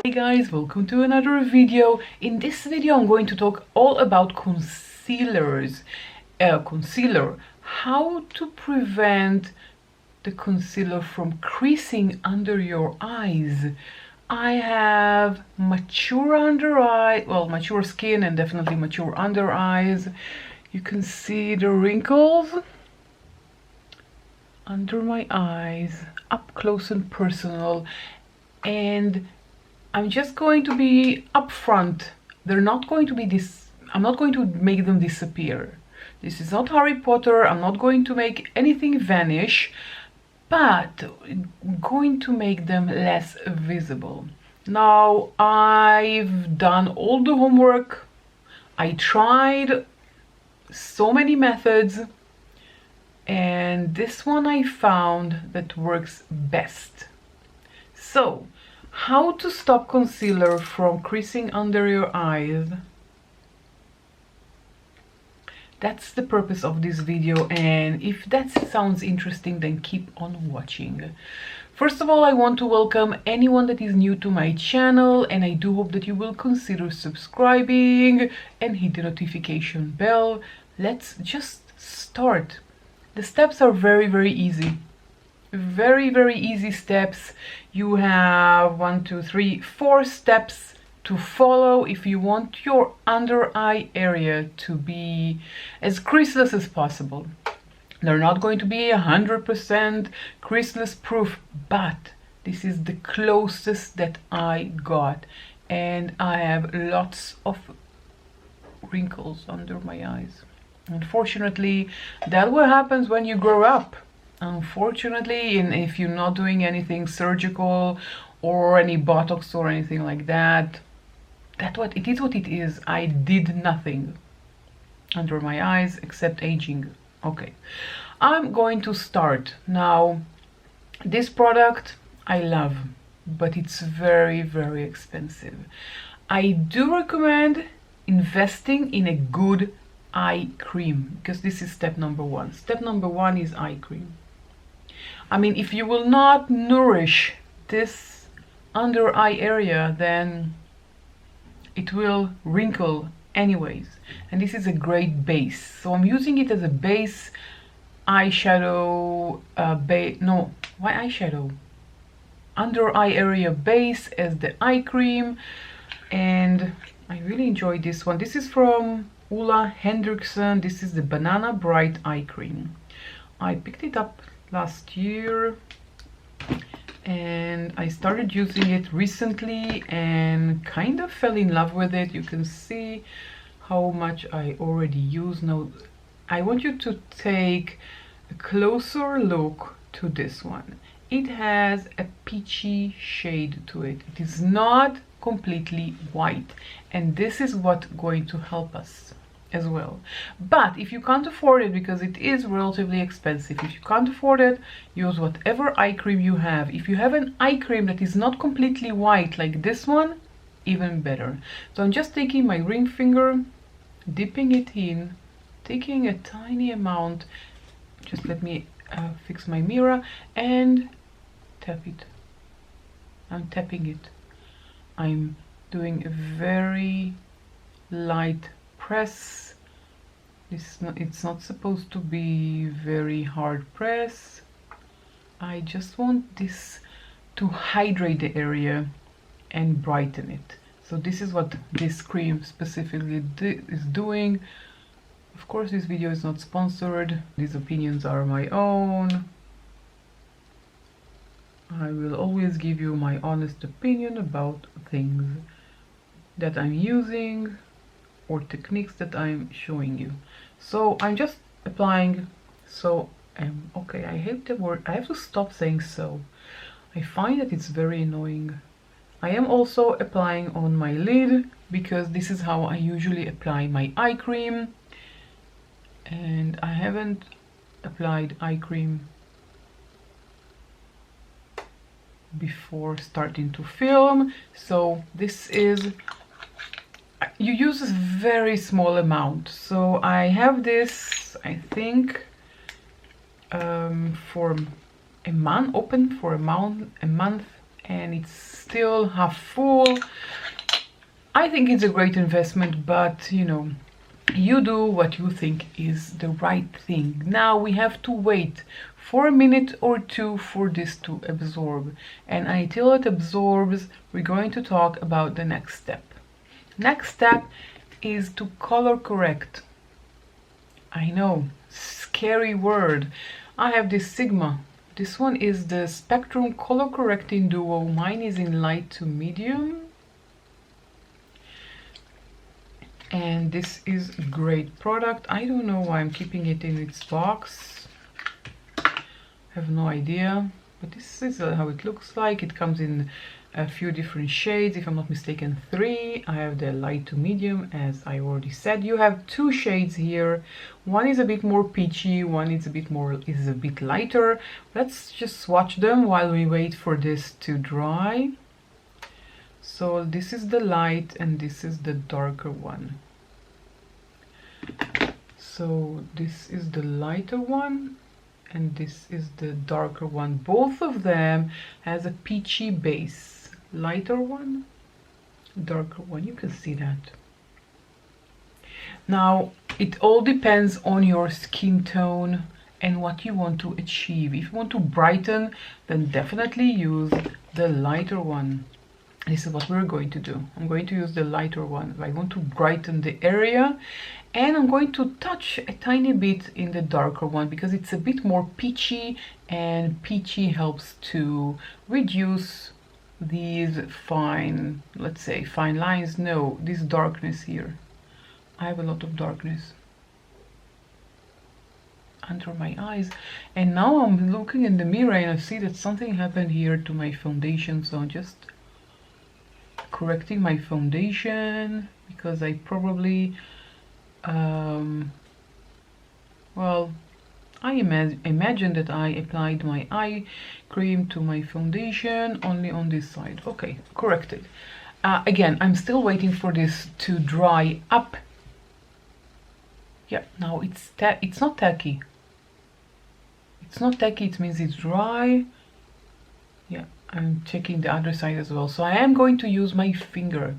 Hey guys, welcome to another video. In this video I'm going to talk all about concealers. Concealer, how to prevent the concealer from creasing under your eyes. I have mature skin and definitely mature under eyes. You can see the wrinkles under my eyes, up close and personal, and I'm just going to be upfront. They're not going to be I'm not going to make them disappear. This is not Harry Potter. I'm not going to make anything vanish, but I'm going to make them less visible. Now, I've done all the homework. I tried so many methods, and this one I found that works best. So, how to stop concealer from creasing under your eyes? That's the purpose of this video, and if that sounds interesting, then keep on watching. First of all, I want to welcome anyone that is new to my channel, and I do hope that you will consider subscribing and hit the notification bell. Let's just start. The steps are very easy. Very easy steps. You have 4 steps to follow if you want your under eye area to be as creaseless as possible. They're not going to be 100% creaseless proof, but this is the closest that I got, and I have lots of wrinkles under my eyes. Unfortunately, that's what happens when you grow up. Unfortunately, and if you're not doing anything surgical or any Botox or anything like that, what it is. I did nothing under my eyes except aging. Okay, I'm going to start now. This product I love, but it's very expensive. I do recommend investing in a good eye cream, because this is step number 1. Step number 1 is eye cream. I mean, if you will not nourish this under eye area, then it will wrinkle anyways. And this is a great base. So I'm using it as a base eyeshadow, why eyeshadow? Under eye area base as the eye cream. And I really enjoy this one. This is from Ulla Hendrickson. This is the Banana Bright Eye Cream. I picked it up last year and I started using it recently and kind of fell in love with it. You can see how much I already use. Now I want you to take a closer look to this one. It has a peachy shade to it. It is not completely white, and this is what's going to help us as well. But if you can't afford it, because it is relatively expensive, if you can't afford it, use whatever eye cream you have. If you have an eye cream that is not completely white like this one, even better. So I'm just taking my ring finger, dipping it in, taking a tiny amount. Just let me fix my mirror and tap it. I'm tapping it. I'm doing a very light press. It's not supposed to be very hard press. I just want this to hydrate the area and brighten it. So this is what this cream specifically is doing. Of course, this video is not sponsored. These opinions are my own. I will always give you my honest opinion about things that I'm using or techniques that I'm showing you. So I'm just applying. Okay, I hate the word. I have to stop saying so. I find that it's very annoying. I am also applying on my lid, because this is how I usually apply my eye cream, and I haven't applied eye cream before starting to film. So this is, you use a very small amount. So I have this, I think, for a month, open for a month, and it's still half full. I think it's a great investment, but you know, you do what you think is the right thing. Now we have to wait for a minute or two for this to absorb, and until it absorbs, we're going to talk about the next step. Next step is to color correct. I know, scary word. I have this Sigma. This one is the Spectrum Color Correcting Duo. Mine is in light to medium. And this is a great product. I don't know why I'm keeping it in its box. I have no idea. But this is how it looks like. It comes in a few different shades, if I'm not mistaken 3. I have the light to medium, as I already said. You have 2 shades here. One is a bit more peachy, one is a bit lighter. Let's just swatch them while we wait for this to dry. So this is the light and this is the darker one. So this is the lighter one and this is the darker one. Both of them has a peachy base. Lighter one, darker one, you can see that. Now it all depends on your skin tone and what you want to achieve. If you want to brighten, then definitely use the lighter one. This is what we're going to do. I'm going to use the lighter one. I want to brighten the area, and I'm going to touch a tiny bit in the darker one because it's a bit more peachy, and peachy helps to reduce these fine, let's say fine lines. No, this darkness here. I have a lot of darkness under my eyes, and now I'm looking in the mirror and I see that something happened here to my foundation, so I'm just correcting my foundation because I probably well, I imagine that I applied my eye cream to my foundation only on this side. Okay, corrected. Again, I'm still waiting for this to dry up. Yeah, now it's not tacky. It's not tacky, it means it's dry. Yeah, I'm checking the other side as well. So I am going to use my finger.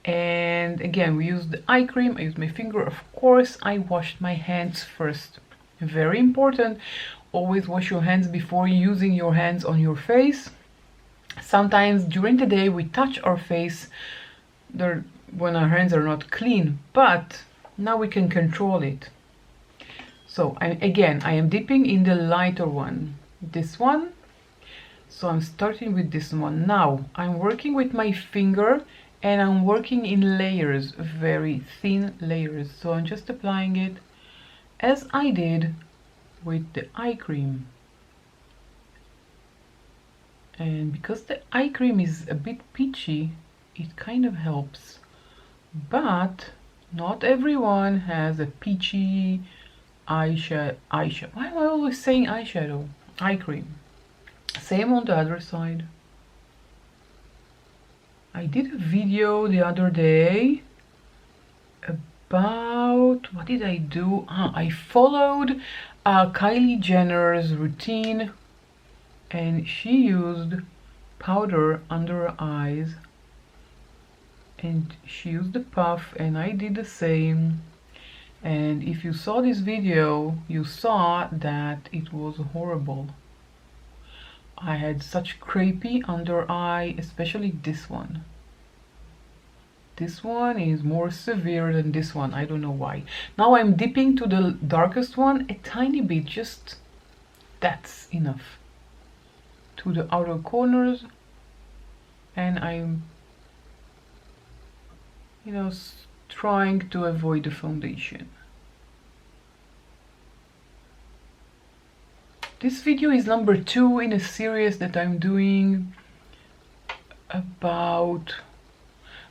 And again, we use the eye cream. I use my finger. Of course, I washed my hands first. Very important. Always wash your hands before using your hands on your face. Sometimes during the day we touch our face when our hands are not clean, but now we can control it. So again, I am dipping in the lighter one, this one. So I'm starting with this one. Now I'm working with my finger and I'm working in layers, very thin layers. So I'm just applying it as I did with the eye cream. And because the eye cream is a bit peachy, it kind of helps. But not everyone has a peachy eyeshadow. Why am I always saying eyeshadow? Eye cream. Same on the other side. I did a video the other day about, what did I do? I followed Kylie Jenner's routine, and she used powder under her eyes, and she used the puff, and I did the same. And if you saw this video, you saw that it was horrible. I had such crepey under eye, especially this one. This one is more severe than this one. I don't know why. Now I'm dipping to the darkest one a tiny bit, just that's enough, to the outer corners, and I'm, you know, trying to avoid the foundation. This video is number 2 in a series that I'm doing about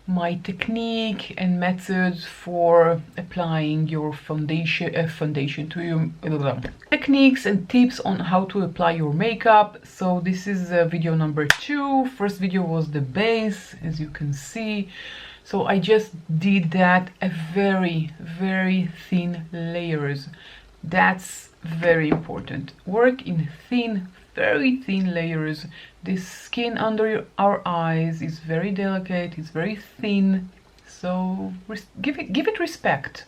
my technique and methods for applying your foundation to your techniques and tips on how to apply your makeup. So this is video number 2. First video was the base, as you can see. So I just did that a very thin layers. That's very important. Work in thin, very thin layers. This skin under our eyes is very delicate, it's very thin, so give it respect.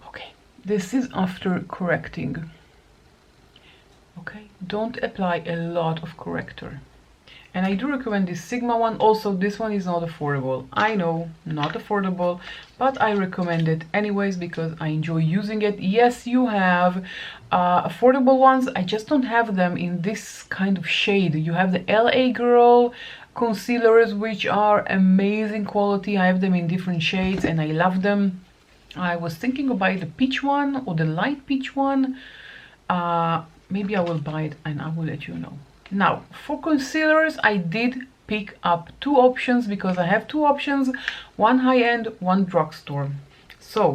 Okay, this is after correcting. Okay, don't apply a lot of corrector. And I do recommend this Sigma one. Also, this one is not affordable. I know, not affordable, but I recommend it anyways because I enjoy using it. Yes, you have affordable ones. I just don't have them in this kind of shade. You have the LA Girl concealers, which are amazing quality. I have them in different shades and I love them. I was thinking of buying the peach one or the light peach one. Maybe I will buy it and I will let you know. Now, for concealers, I did pick up two options because I have two options, one high-end, one drugstore. So,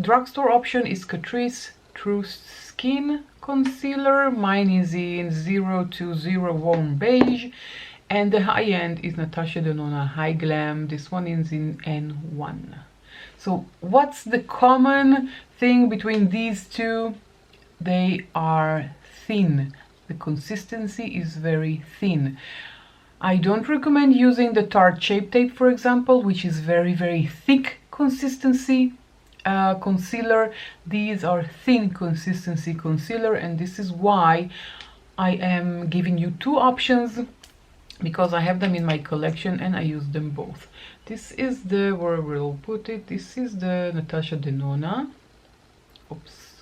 drugstore option is Catrice True Skin Concealer. Mine is in 020 Warm Beige. And the high-end is Natasha Denona High Glam. This one is in N1. So, what's the common thing between these two? They are thin. The consistency is very thin. I don't recommend using the Tarte Shape Tape, for example, which is very, very thick consistency concealer. These are thin consistency concealer, and this is why I am giving you two options, because I have them in my collection and I use them both. This is the, where we'll put it, this is the Natasha Denona. Oops.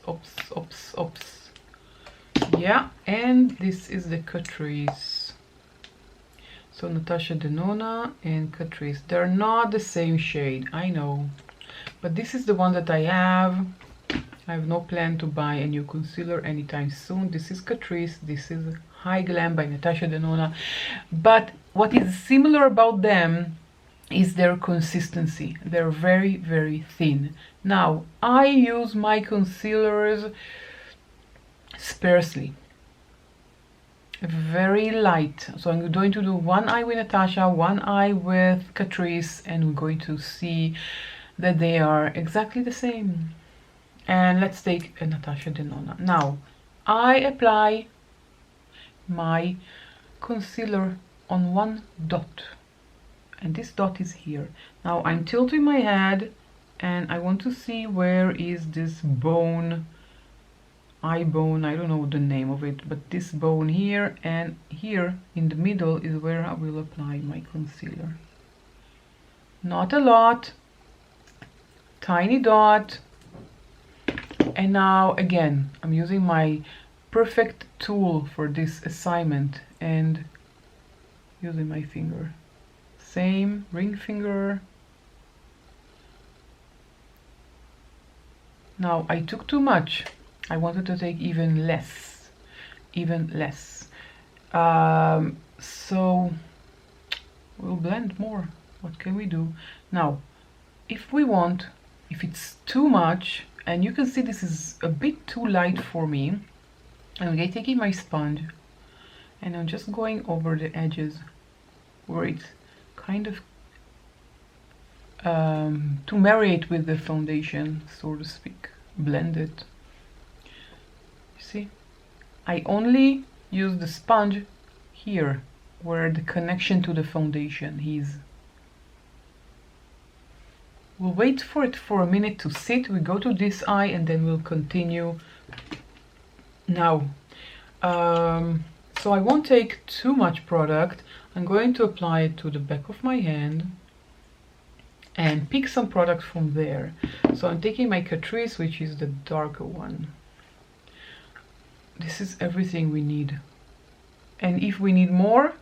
Yeah, and this is the Catrice. So Natasha Denona and Catrice, they're not the same shade, I know, but this is the one that I have. I have no plan to buy a new concealer anytime soon. This is Catrice, this is High Glam by Natasha Denona. But what is similar about them is their consistency. They're very, very thin. Now, I use my concealers sparsely, very light. So I'm going to do one eye with Natasha, one eye with Catrice, and we're going to see that they are exactly the same. And let's take a Natasha Denona. Now, I apply my concealer on one dot, and this dot is here. Now I'm tilting my head and I want to see where is this bone, eye bone, I don't know the name of it, but this bone here, and here in the middle is where I will apply my concealer. Not a lot, tiny dot. And now again, I'm using my perfect tool for this assignment and using my finger. Same ring finger. Now I took too much. I wanted to take even less. So we'll blend more. What can we do? Now, if we want, if it's too much, and you can see this is a bit too light for me, I'm taking my sponge and I'm just going over the edges where it's kind of to marry it with the foundation, so to speak, blend it. You see, I only use the sponge here where the connection to the foundation is. We'll wait for it for a minute to sit. We go to this eye and then we'll continue. Now, so I won't take too much product. I'm going to apply it to the back of my hand and pick some product from there. So I'm taking my Catrice, which is the darker one. This is everything we need. And if we need more,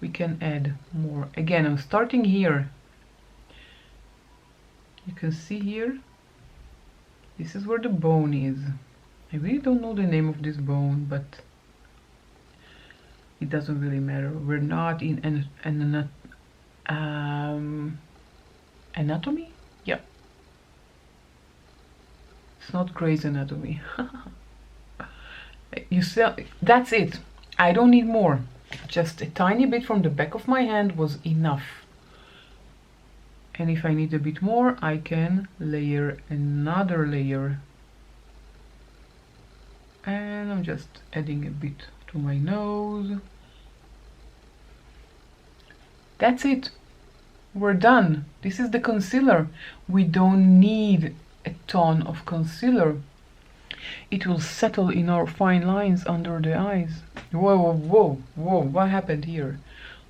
we can add more. Again, I'm starting here. You can see here, this is where the bone is. I really don't know the name of this bone, but it doesn't really matter. We're not in an anatomy? Yeah. It's not Grey's Anatomy. You see, that's it. I don't need more. Just a tiny bit from the back of my hand was enough. And if I need a bit more, I can layer another layer. And I'm just adding a bit to my nose. That's it. We're done. This is the concealer. We don't need a ton of concealer. It will settle in our fine lines under the eyes. Whoa, whoa, whoa, whoa, what happened here?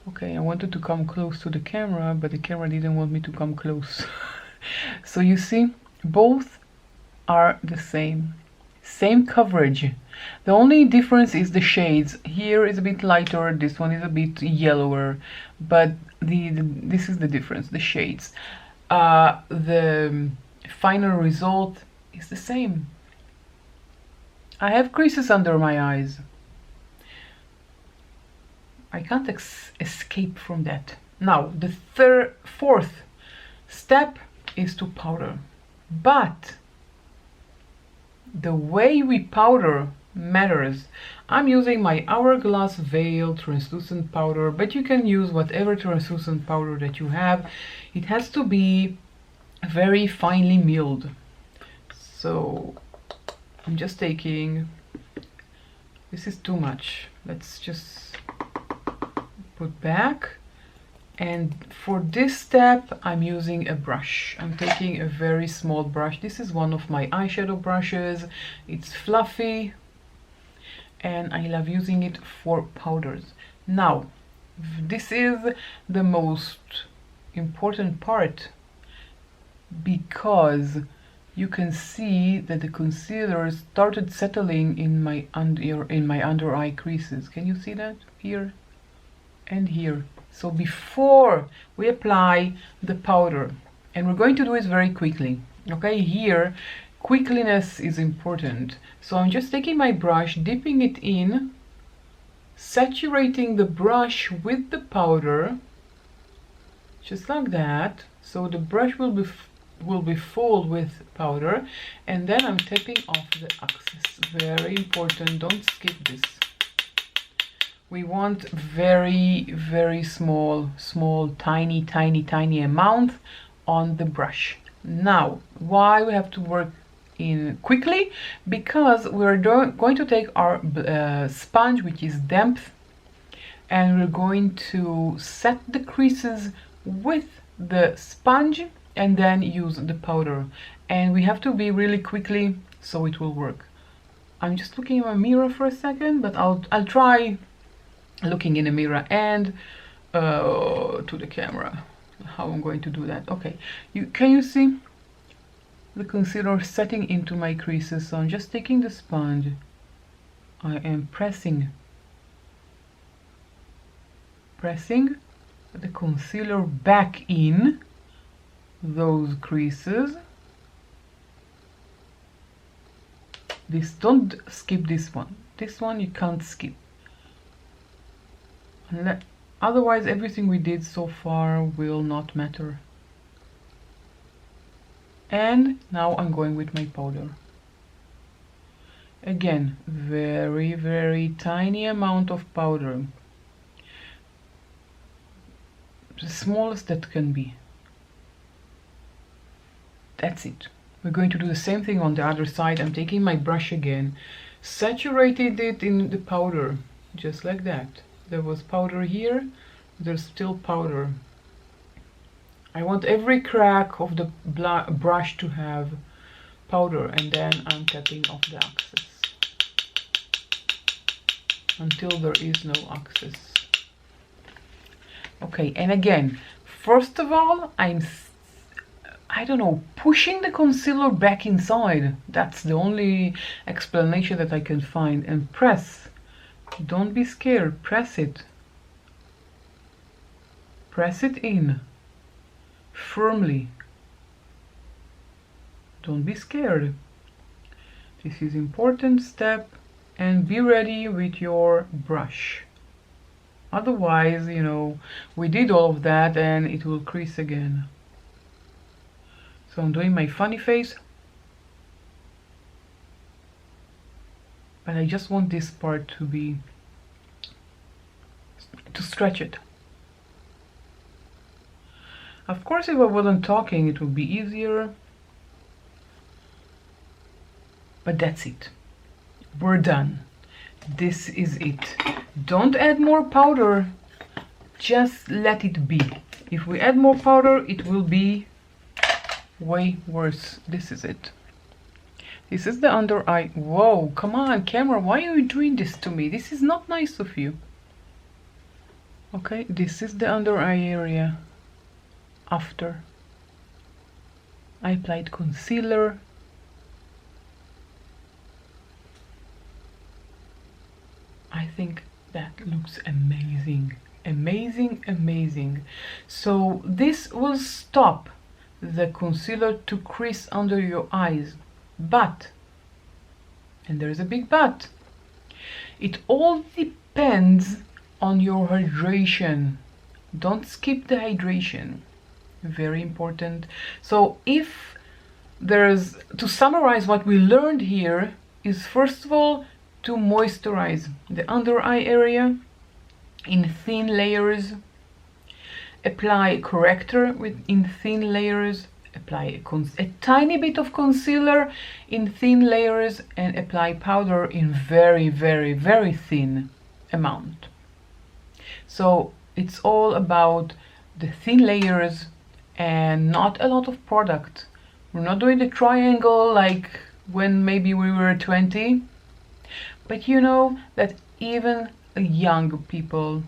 Okay, I wanted to come close to the camera, but the camera didn't want me to come close. So you see, both are the same. Same coverage. The only difference is the shades. Here is a bit lighter, this one is a bit yellower, but this is the difference, the shades. The final result is the same. I have creases under my eyes. I can't escape from that. Now, the fourth step is to powder. But the way we powder matters. I'm using my Hourglass Veil translucent powder, but you can use whatever translucent powder that you have. It has to be very finely milled. So I'm just taking, this is too much. Let's just put back. And for this step, I'm using a brush. I'm taking a very small brush. This is one of my eyeshadow brushes. It's fluffy, and I love using it for powders. Now, this is the most important part, because you can see that the concealer started settling in my under eye creases. Can you see that? Here and here. So before we apply the powder, and we're going to do it very quickly, okay? Here, quickliness is important. So I'm just taking my brush, dipping it in, saturating the brush with the powder, just like that. So the brush will be full with powder, and then I'm tapping off the excess. Very important, don't skip this. We want very small, tiny amount on the brush. Now, why we have to work in quickly? Because we're going to take our sponge, which is damp, and we're going to set the creases with the sponge and then use the powder. And we have to be really quickly so it will work. I'm just looking in my mirror for a second, but I'll try looking in the mirror and to the camera how I'm going to do that. Okay, can you see the concealer setting into my creases? So I'm just taking the sponge, I am pressing the concealer back in those creases. Don't skip this one. This one you can't skip. Otherwise everything we did so far will not matter. And now I'm going with my powder. Again, very tiny amount of powder. The smallest that can be. That's it. We're going to do the same thing on the other side. I'm taking my brush again, saturated it in the powder, just like that. There was powder here, there's still powder. I want every crack of the brush to have powder, and then I'm tapping off the excess until there is no excess. Okay, and again, first of all, I don't know, pushing the concealer back inside. That's the only explanation that I can find. And press. Don't be scared, press it. Press it in firmly. Don't be scared. This is important step, and be ready with your brush. Otherwise, you know, we did all of that and it will crease again. So I'm doing my funny face. But I just want this part to stretch it. Of course, if I wasn't talking, it would be easier. But that's it. we're done. This is it. Don't add more powder, just let it be. If we add more powder, it will be way worse. This is it. This is the under eye. Whoa, come on, camera, why are you doing this to me? This is not nice of you. Okay, this is the under eye area after I applied concealer. I think that looks amazing. Amazing, amazing. So this will stop the concealer to crease under your eyes, but, and there's a big but, it all depends on your hydration. Don't skip the hydration, very important. So if there's, to summarize what we learned here, is first of all to moisturize the under eye area in thin layers, apply corrector in thin layers, apply a tiny bit of concealer in thin layers, and apply powder in very, very, very thin amount. So it's all about the thin layers and not a lot of product. We're not doing the triangle like when maybe we were 20, but you know that even young people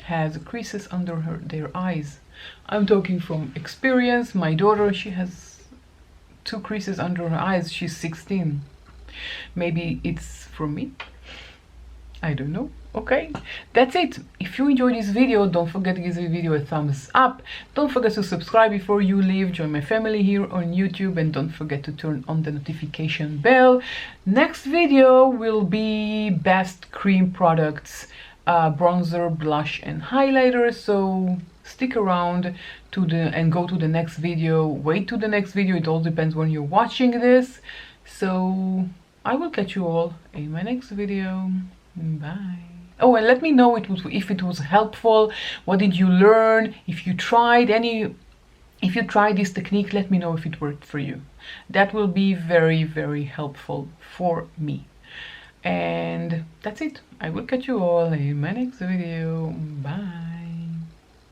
has creases under their eyes. I'm talking from experience. My daughter, she has 2 creases under her eyes. She's 16. Maybe it's from me, I don't know. Okay, that's it. If you enjoyed this video, don't forget to give the video a thumbs up. Don't forget to subscribe before you leave. Join my family here on YouTube, and don't forget to turn on the notification bell. Next video will be best cream products, bronzer, blush and highlighter. So stick around and go to the next video. Wait to the next video. It all depends when you're watching this. So I will catch you all in my next video. Bye. Oh, and let me know if it was helpful. What did you learn? If you tried this technique, let me know if it worked for you. That will be very, very helpful for me. And that's it. I will catch you all in my next video. Bye.